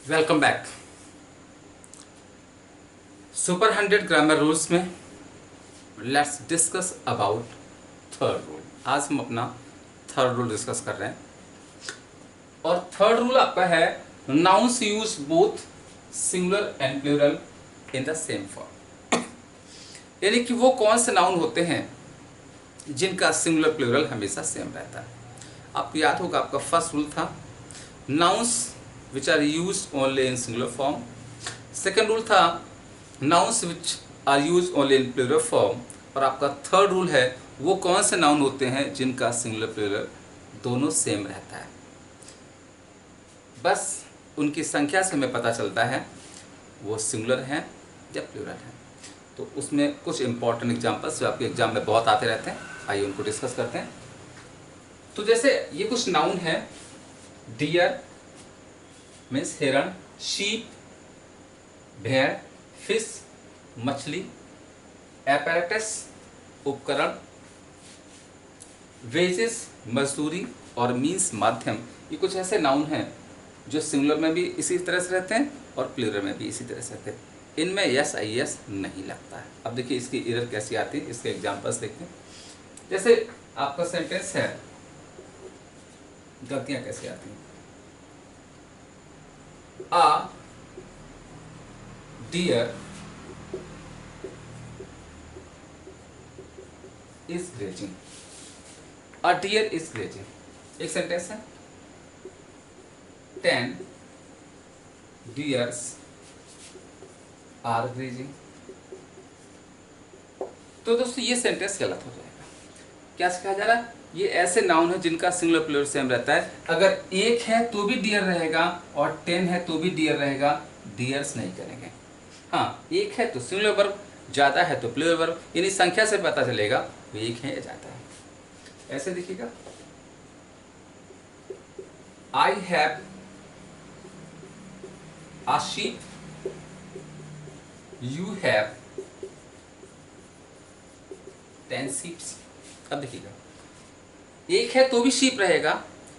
Welcome back. Super 100 grammar rules में let's discuss about third rule. आज हम अपना थर्ड रूल डिस्कस कर रहे हैं और थर्ड रूल आपका है nouns use both singular and plural in the same form. यानी कि वो कौन से नाउन होते हैं जिनका सिंगुलर प्लूरल हमेशा सेम रहता है। आपको याद होगा, आपका फर्स्ट रूल था nouns which are used only in singular form. Second rule था nouns which are used only in plural form. और आपका थर्ड रूल है वो कौन से नाउन होते हैं जिनका सिंगुलर प्लूरल दोनों सेम रहता है। बस उनकी संख्या से हमें पता चलता है वो सिंगुलर हैं या प्लूरल हैं। तो उसमें कुछ इंपॉर्टेंट एग्जांपल्स जो आपके एग्जाम में बहुत आते रहते हैं, आइए उनको डिस्कस करते हैं। तो जैसे ये कुछ नाउन है, डियर मीन्स हिरण, शीप भेड़, फिश मछली, एपैरेटस उपकरण, वेजेस मजदूरी और मीन्स माध्यम, ये कुछ ऐसे नाउन हैं जो सिंगुलर में भी इसी तरह से रहते हैं और प्लूरल में भी इसी तरह से रहते हैं। इनमें यस आई एस नहीं लगता है। अब देखिए इसकी एरर कैसी आती है, इसके एग्जांपल्स देखते हैं। जैसे आपका सेंटेंस है, गलतियां कैसी आती हैं। A deer is grazing. A deer is grazing. एक सेंटेंस है 10 deers are grazing। तो दोस्तों ये सेंटेंस गलत हो जाएगा। क्या कहा जा रहा है, ये ऐसे नाउन है जिनका सिंगुलर प्लूरल सेम रहता है। अगर एक है तो भी डियर रहेगा और 10 है तो भी डियर रहेगा, डियर्स नहीं करेंगे। हाँ, एक है तो सिंगुलर वर्ब, ज़्यादा है तो प्लूरल वर्ब, यानी संख्या से पता चलेगा वो एक है या ज़्यादा है। ऐसे देखिएगा, I have a sheep, you have 10 sheeps. अब देखिएगा, एक है तो भी शीप रहेगा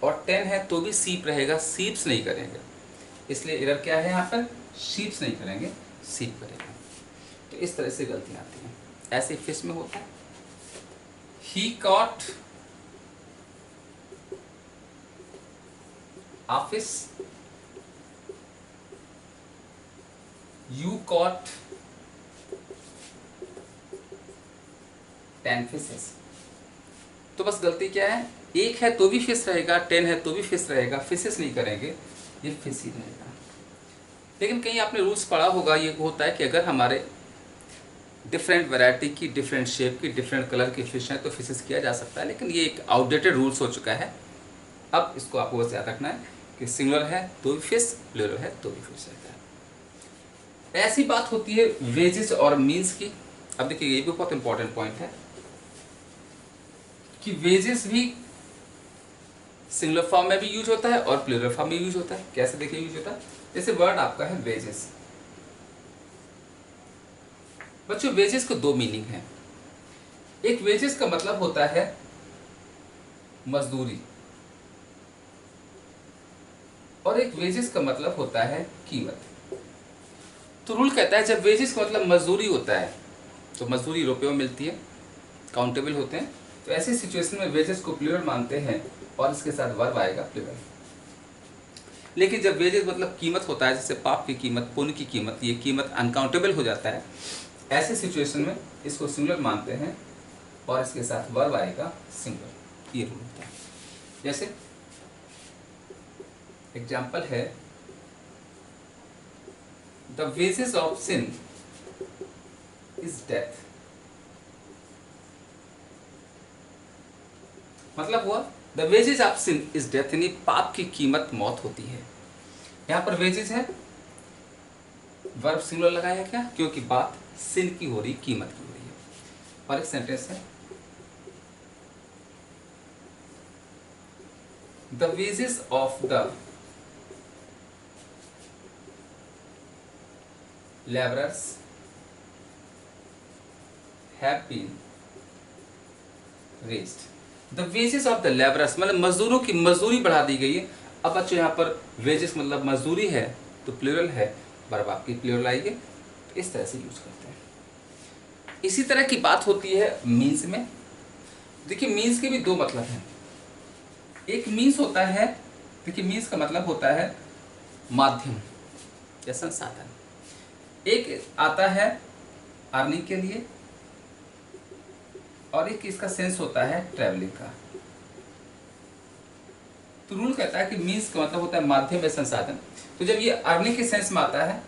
और 10 है तो भी शीप रहेगा, शीप्स नहीं करेंगे। इसलिए एरर क्या है यहाँ पर, शीप्स नहीं करेंगे, शीप करेंगे। तो इस तरह से गलतियां आती हैं। ऐसे फिश में होता है, he caught a fish, you caught 10 fishes. तो बस गलती क्या है, एक है तो भी फिश रहेगा, 10 है तो भी फिश रहेगा, फिशेस नहीं करेंगे, ये फिश ही रहेगा। लेकिन कहीं आपने रूल्स पढ़ा होगा, ये होता है कि अगर हमारे डिफरेंट वैरायटी की, डिफरेंट शेप की, डिफरेंट कलर की फिश हैं तो फिशेस किया जा सकता है। लेकिन ये एक आउटडेटेड रूल्स हो चुका है। अब इसको आपको बस याद रखना है कि सिंगुलर है तो भी फिश, प्लूरल है तो भी फिश रहता है। ऐसी बात होती है वेजेस और मीन्स की। अब देखिए ये भी बहुत इंपॉर्टेंट पॉइंट है कि वेजेस भी सिंगुलर फॉर्म में भी यूज होता है और प्लूरल फॉर्म में यूज होता है। कैसे देखिए यूज होता है, जैसे वर्ड आपका है वेजेस। बच्चों वेजेस को दो मीनिंग है। एक वेजेस का मतलब होता है मजदूरी और एक वेजेस का मतलब होता है कीमत। तो रूल कहता है जब वेजेस का मतलब मजदूरी होता है तो मजदूरी रुपयों में मिलती है, काउंटेबल होते हैं, तो ऐसी सिचुएशन में वेजेस को प्लूरल मानते हैं और इसके साथ वर्ब आएगा प्लूरल। लेकिन जब वेजेस मतलब कीमत होता है, जैसे पाप की कीमत, पुण्य की कीमत, ये कीमत अनकाउंटेबल हो जाता है, ऐसे सिचुएशन में इसको सिंगुलर मानते हैं और इसके साथ वर्ब आएगा सिंगुलर। ये रूल होता है। जैसे एग्जाम्पल है, the wages of sin is death. मतलब हुआ the wages of sin is death, यानी पाप की कीमत मौत होती है। यहां पर वेजेस है, वर्ब सिंगुलर लगाया क्या, क्योंकि बात सिन की हो रही, कीमत की हो रही है। और एक सेंटेंस है, the wages of the labourers have been raised. The wages of the labourers मतलब मजदूरों की मजदूरी बढ़ा दी गई है। अब बच्चों यहाँ पर वेजेस मतलब मजदूरी है तो प्लूरल है, वर्ब आपकी प्लूरल आएगी। इस तरह से यूज करते हैं। इसी तरह की बात होती है मीन्स में। देखिए मीन्स के भी दो मतलब हैं। एक मीन्स होता है, देखिए मीन्स का मतलब होता है माध्यम या संसाधन। एक आता है अर्निंग के लिए, और एक इसका सेंस होता है ट्रैवलिंग का। तो रूल कहता है कि मीन्स का मतलब होता है माध्यम या संसाधन। तो जब ये अर्निंग के सेंस में आता है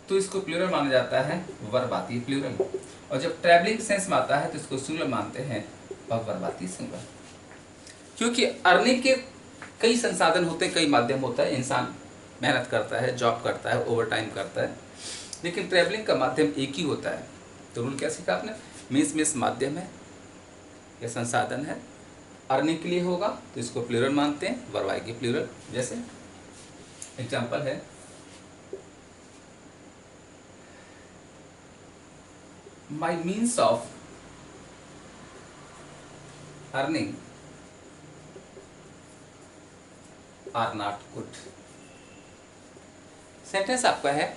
तो इसको प्लूरल माना जाता है, वर्ब आती है प्लूरल। और जब ट्रैवलिंग सेंस में आता है तो इसको सिंगुलर मानते हैं, और वर्ब आती है सिंगुलर। क्योंकि अर्निंग के कई संसाधन होते हैं, कई माध्यम होता है। इंसान मेहनत करता है, जॉब करता है, ओवर टाइम करता है, लेकिन ट्रैवलिंग का माध्यम एक ही होता है। तो रूल क्या सीखा आपने? मीन्स माध्यम है या संसाधन है, अर्निंग के लिए होगा तो इसको प्लूरल मानते हैं, वर्ब आएगी प्लूरल। जैसे एग्जाम्पल है, my means of earning are not good. Sentence आपका है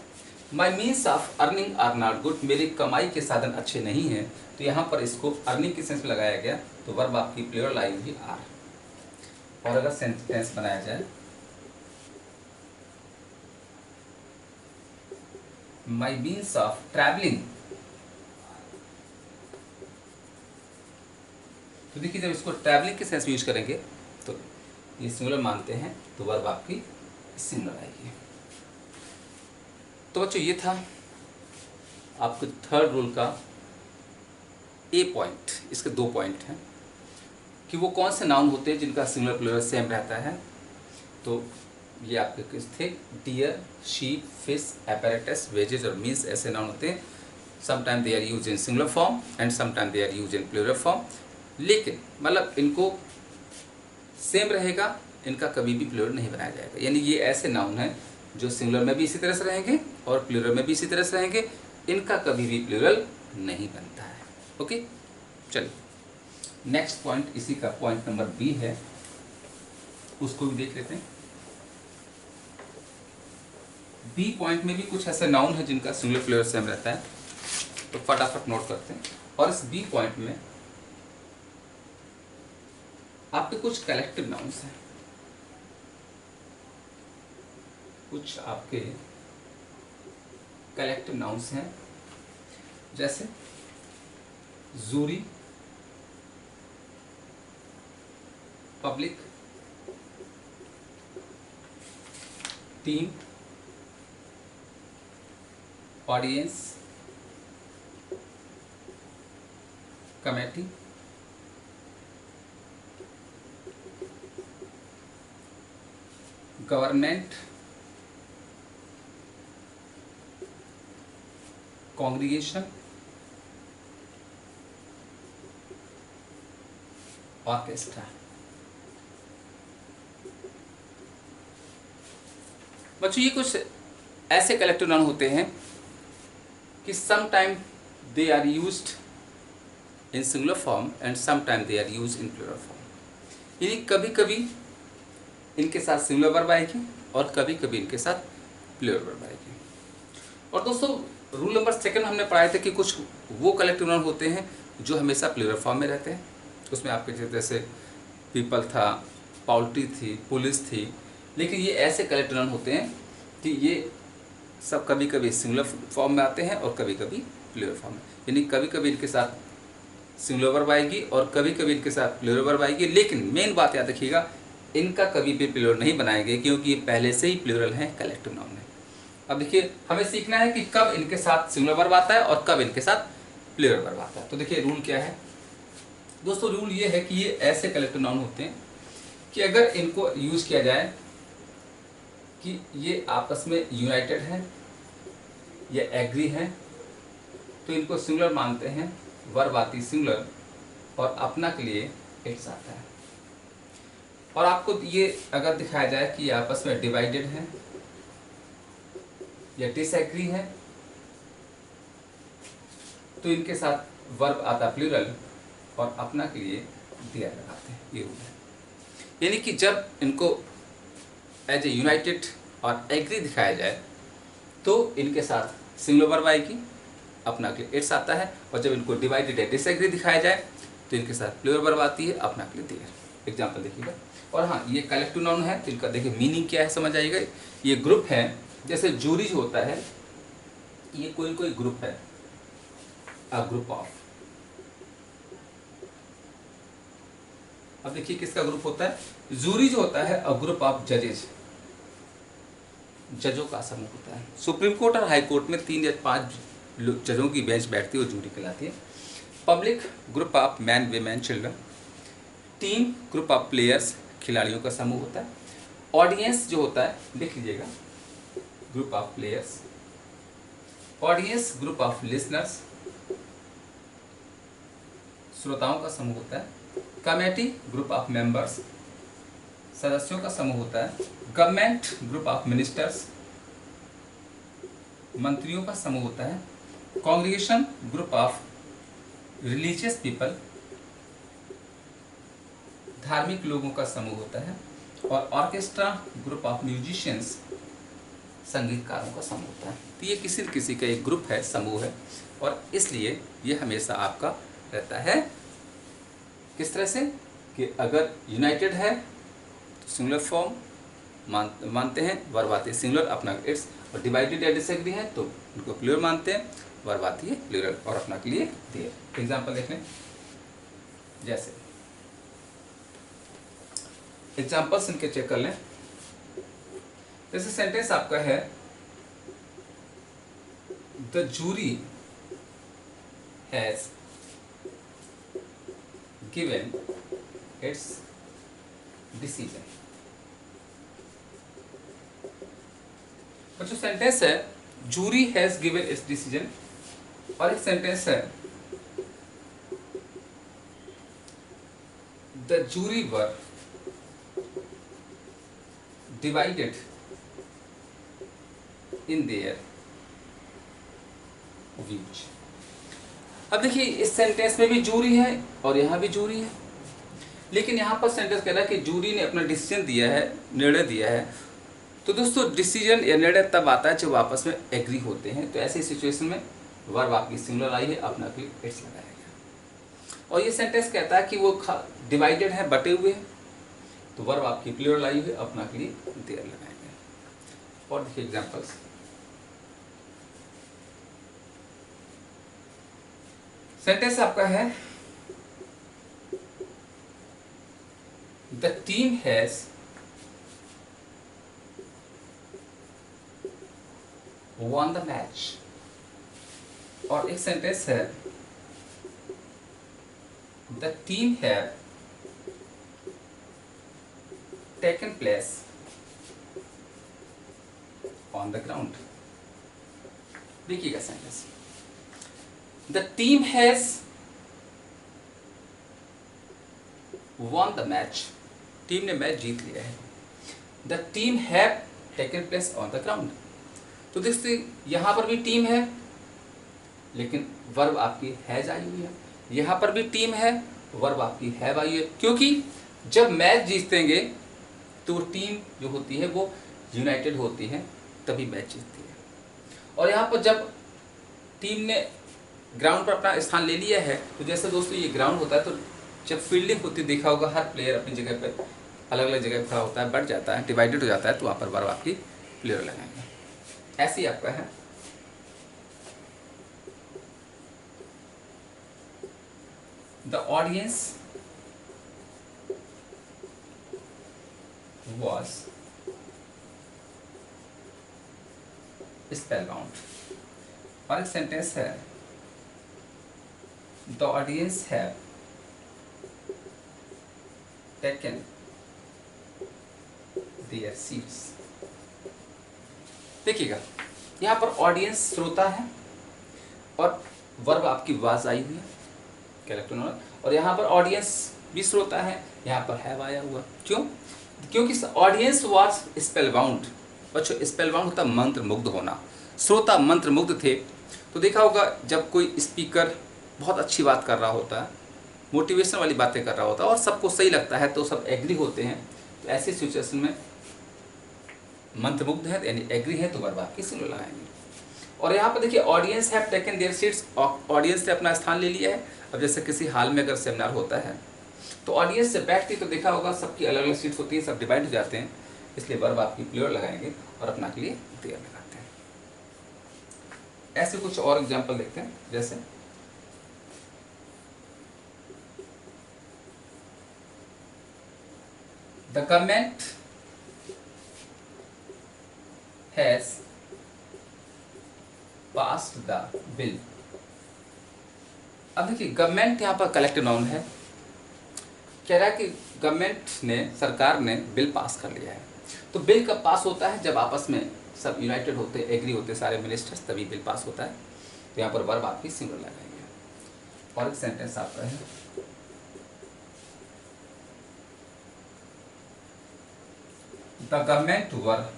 my means of earning are not good, मेरी कमाई के साधन अच्छे नहीं हैं। तो यहाँ पर इसको अर्निंग के सेंस में लगाया गया, तो वर्ब आपकी प्लूरल आएगी आर। और अगर सेंटेंस बनाया जाए, माई मीन्स ऑफ ट्रैवलिंग, तो देखिए जब इसको ट्रैवलिंग के सेंस में यूज करेंगे तो ये सिंगुलर मानते हैं, तो वर्ब आपकी सिंगुलर आएगी। तो बच्चों ये था आपके थर्ड रूल का ए पॉइंट। इसके दो पॉइंट हैं कि वो कौन से नाउन होते हैं जिनका सिंगुलर प्लूरल सेम रहता है। तो ये आपके किस थे? Deer, sheep, fish, apparatus, wages और मीन्स ऐसे नाउन होते हैं। Sometime they are use in singular form and sometime they are use in plural form. लेकिन मतलब इनको सेम रहेगा, इनका कभी भी प्लूरल नहीं बनाया जाएगा। यानी ये ऐसे नाउन हैं जो सिंगुलर में भी इसी तरह से रहेंगे और प्लूरल में भी इसी तरह से रहेंगे, इनका कभी भी प्लूरल नहीं बनता है। ओके, चलिए नेक्स्ट पॉइंट, इसी का पॉइंट नंबर बी है, उसको भी देख लेते हैं। बी पॉइंट में भी कुछ ऐसे नाउन है जिनका सिंगुलर प्लूरल सेम रहता है, तो फटाफट नोट करते हैं। और इस बी पॉइंट में आपके कुछ कलेक्टिव नाउन्स हैं, कुछ आपके कलेक्टिव नाउन्स हैं, जैसे jury, public, team, audience, committee, government, congregation, orchestra. बच्चों ये कुछ ऐसे कलेक्टिव नाउन होते हैं कि sometime they are used in singular form and sometime they are used in plural form. यानी कभी कभी इनके साथ सिंगुलर वर्ब आएगी और कभी कभी इनके साथ प्लूरल वर्ब आएगी। और दोस्तों रूल नंबर सेकंड हमने पढ़ाया था कि कुछ वो कलेक्टिव नाउन होते हैं जो हमेशा प्लूरल फॉर्म में रहते हैं। उसमें आपके जैसे पीपल था, पाउल्ट्री थी, पुलिस थी। लेकिन ये ऐसे कलेक्टिव नाउन होते हैं कि ये सब कभी कभी सिंगुलर फॉर्म में आते हैं और कभी कभी प्लूरल फॉर्म में। यानी कभी कभी इनके साथ सिंगुलर वर्ब आएगी और कभी कभी इनके साथ प्लूरल वर्ब आएगी। लेकिन मेन बात याद रखिएगा, इनका कभी भी प्लूरल नहीं बनाएंगे क्योंकि ये पहले से ही प्लूरल हैं, कलेक्टिव नाउन है। अब देखिए हमें सीखना है कि कब इनके साथ सिंगुलर वर्ब आता है और कब इनके साथ प्लूरल वर्ब आता है। तो देखिए रूल क्या है दोस्तों, रूल ये है कि ये ऐसे कलेक्टिव नाउन होते हैं कि अगर इनको यूज किया जाए कि ये आपस में यूनाइटेड हैं या एग्री हैं, तो इनको सिंगुलर मानते हैं, वर्ब आती सिंगुलर और अपना के लिए इट्स आता है। और आपको ये अगर दिखाया जाए कि ये आपस में डिवाइडेड हैं या डिसएग्री है, तो इनके साथ वर्ब आता प्लूरल और अपना के लिए दिया लगाते हैं। ये रूल है। यानी कि जब इनको एज ए यूनाइटेड और एग्री दिखाया जाए तो इनके साथ सिंगुलर वर्ब आएगी, अपना के लिए इट्स आता है। और जब इनको डिवाइडेड या डिसएग्री दिखाया जाए तो इनके साथ प्लूरल वर्ब आती है, अपना के लिए देयर। एग्जाम्पल देखिएगा। और हाँ, ये कलेक्टिव नाउन है तो इनका देखिए मीनिंग क्या है समझ आएगा। ये ग्रुप है, जैसे जूरी जो होता है ये कोई कोई ग्रुप है, अ ग्रुप ऑफ। अब देखिए किसका ग्रुप होता है, जूरी जो होता है अ ग्रुप ऑफ जजेज, जजों का समूह होता है। सुप्रीम कोर्ट और हाई कोर्ट में 3 या 5 जजों की बेंच बैठती है, वो जूरी कहलाती है। Public group of man women children. Team group of players, खिलाड़ियों का समूह होता है। ऑडियंस जो होता है लिख लीजिएगा, group of players. Audience group of listeners, श्रोताओं का समूह होता है। कमेटी ग्रुप ऑफ मेंबर्स, सदस्यों का समूह होता है। गवर्नमेंट ग्रुप ऑफ मिनिस्टर्स, मंत्रियों का समूह होता है। Congregation group of religious people, धार्मिक लोगों का समूह होता है। और ऑर्केस्ट्रा ग्रुप ऑफ म्यूजिशियंस, संगीतकारों का समूह होता है। तो ये किसी न किसी का एक ग्रुप है, समूह है, और इसलिए ये हमेशा आपका रहता है किस तरह से कि अगर यूनाइटेड है तो सिंगुलर फॉर्म मानते हैं, वर्ब आती है सिंगुलर, अपना इट्स। और डिवाइडेड या डिसएग्री है तो उनको प्लूरल मानते हैं, वर्ब आती है प्लूरल, और अपना के लिए देयर। एग्जाम्पल देख लें, जैसे एग्जाम्पल्स इनके चेक कर लें। जैसे सेंटेंस आपका है, the jury has given its decision. और जो सेंटेंस है jury has given its decision, और एक सेंटेंस है the jury were divided in their views. अब देखिए इस सेंटेंस में भी जूरी है और यहाँ भी जूरी है, लेकिन यहाँ पर सेंटेंस कह रहा है कि जूरी ने अपना डिसीजन दिया है, निर्णय दिया है। तो दोस्तों डिसीजन या निर्णय तब आता है जब आपस में एग्री होते हैं। तो ऐसी सिचुएशन में वर्ब आपकी सिंगुलर आई है, अपना भी इट्स लगाया गया। और ये सेंटेंस कहता है कि वो डिवाइडेड है, बटे हुए हैं, तो वर्ब आपकी प्लूरल आई है, अपना के लिए देयर लगाया गया। और देखिए एग्जांपल्स, सेंटेंस आपका है the team has won the match। और एक सेंटेंस है the team have taken place on the ground. देखिएगा sentence, the team has won the match, team ने मैच जीत लिया है। The team have taken place on the ground. तो देखते यहाँ पर भी टीम है, लेकिन वर्ब आपकी हैज आई हुई है। यहाँ पर भी टीम है, वर्ब आपकी हैव आई है, क्योंकि जब मैच जीतेंगे तो वो टीम जो होती है वो यूनाइटेड होती है, तभी मैच जीतती है। और यहाँ पर जब टीम ने ग्राउंड पर अपना स्थान ले लिया है, तो जैसे दोस्तों ये ग्राउंड होता है, तो जब फील्डिंग होती है देखा होगा हर प्लेयर अपनी जगह पर अलग अलग जगह खड़ा होता है, बढ़ जाता है, डिवाइडेड हो जाता है, तो वहाँ पर वर्ब आपकी प्लूरल लगाएंगे। ऐसी आपका है द ऑडियंस वॉज स्पेलबाउंड। और एक सेंटेंस है the audience have taken there seats. देखिएगा यहाँ पर ऑडियंस श्रोता है और वर्ब आपकी वाज आई हुई है, कैरेक्टर नाउन। और यहाँ पर ऑडियंस भी श्रोता है, यहाँ पर हैव आया हुआ। क्यों? क्योंकि ऑडियंस वाज स्पेलबाउंड। बच्चों स्पेलबाउंड होता मंत्र मुग्ध होना, श्रोता मंत्र मुग्ध थे। तो देखा होगा जब कोई स्पीकर बहुत अच्छी बात कर रहा होता है, मोटिवेशन वाली बातें कर रहा होता है और सबको सही लगता है, तो सब एग्री होते हैं। तो ऐसी सिचुएशन में मंत्रमुग्ध है यानी एग्री है तो वर्ब आपकी सिंगुलर लगाएंगे। और यहाँ पर देखिए audience have taken there seats, audience ने अपना स्थान ले लिया है। अब जैसे किसी हाल में अगर सेमिनार होता है तो ऑडियंस से बैठती तो देखा होगा सबकी अलग अलग सीट्स होती हैं, सब डिवाइड हो जाते हैं, इसलिए वर्ब आपकी प्लूरल लगाएंगे और अपना के लिए देयर लगाते हैं। ऐसे कुछ और एग्जाम्पल देखते हैं, जैसे the government has passed the bill. अब देखिए गवर्नमेंट यहाँ पर कलेक्टिव नाउन है, कह रहा है कि गवर्नमेंट ने, सरकार ने बिल पास कर लिया है। तो बिल कब पास होता है? जब आपस में सब यूनाइटेड होते, एग्री होते सारे मिनिस्टर्स, तभी बिल पास होता है। तो यहाँ पर वर्ब आपकी सिंगुलर लगाएंगे। और एक सेंटेंस आपका है, the government were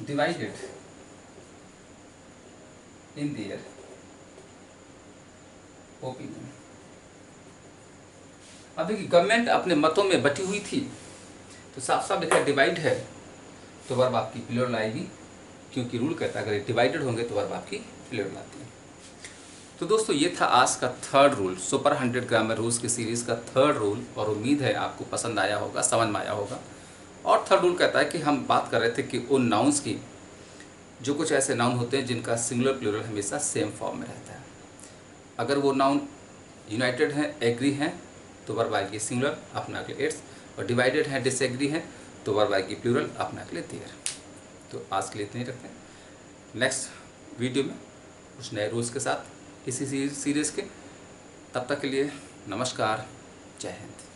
divided in their opinion. अब देखिए गवर्नमेंट अपने मतों में बटी हुई थी, तो साफ साफ लिखा डिवाइड है तो वर्ब आपकी प्लूरल आएगी, क्योंकि रूल कहता है अगर डिवाइडेड होंगे तो वर्ब आपकी प्लूरल आती है। तो दोस्तों ये था आज का third rule, super 100 grammar rules की सीरीज़ का थर्ड रूल, और उम्मीद है आपको पसंद आया होगा, समझ में आया होगा। और थर्ड रूल कहता है कि हम बात कर रहे थे कि उन नाउन्स की, जो कुछ ऐसे नाउन होते हैं जिनका सिंगुलर प्लूरल हमेशा सेम फॉर्म में रहता है। अगर वो नाउन यूनाइटेड हैं, एग्री हैं, तो वर्ब आएगी सिंगुलर, अपना के लिए इट्स, और डिवाइडेड हैं, डिसएग्री हैं, तो वर्ब आएगी प्लूरल, अपना के लिए देयर। तो आज के लिए इतने ही रखते हैं, नेक्स्ट वीडियो में कुछ नए रूल्स के साथ इसी सीरीज़ के। तब तक के लिए नमस्कार, जय हिंद।